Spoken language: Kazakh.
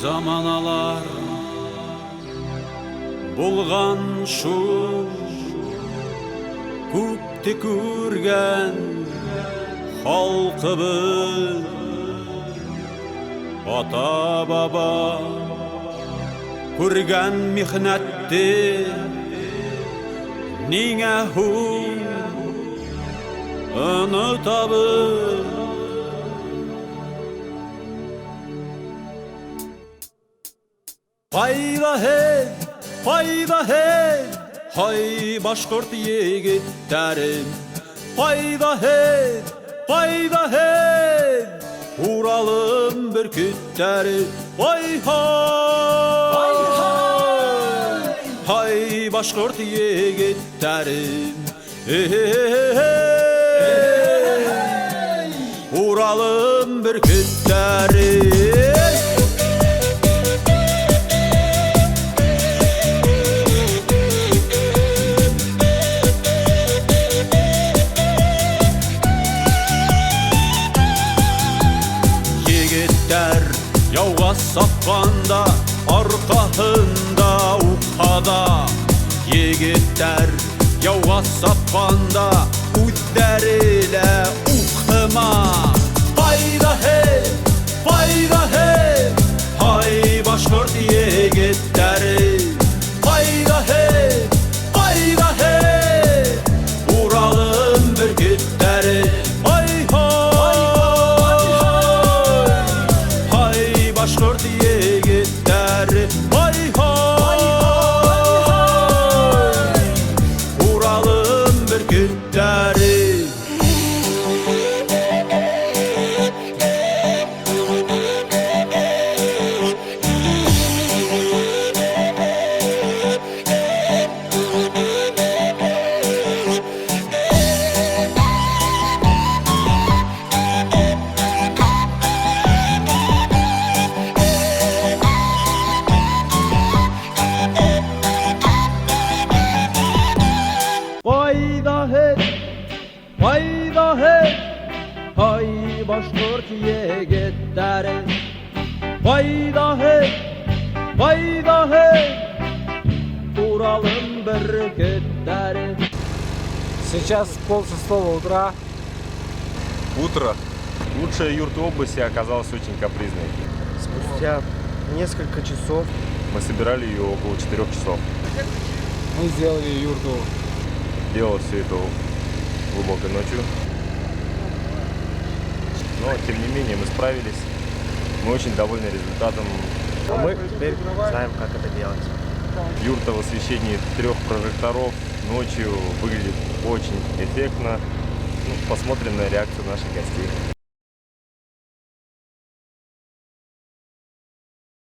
Заманалар булган шул күпте күргән халкыбыз ата-баба күргән михнәтте нигә һуң онытабыз? Файда хей, хай башкорт егетләрем. Файда хей, Уралым бөркетләре. Хай башкорт егетләрем. Уралым бөркетләре. Яуға сапқанда, арқасында уқада. Егеттер яуға сапқанда, үздерілі уқыма. Файда хей, хай башқұрт егеттері. Файда хей, Уралым бүркеттері. Башкорт егетләре, Уралым бөркетләре. Файда хей, хай башкорт егетләре. Файда хей, Уралым бөркетләре. Сейчас 5:30 утра. Утро. Лучшая юрта области оказалась очень капризной. Спустя несколько часов Мы собирали ее около 4 часов. мы сделали юрту. Делал все это глубокой ночью. Но, тем не менее, мы справились. Мы очень довольны результатом. А мы теперь знаем, как это делать. Юрта в освещении 3 прожекторов ночью выглядит очень эффектно. Посмотрим на реакцию наших гостей.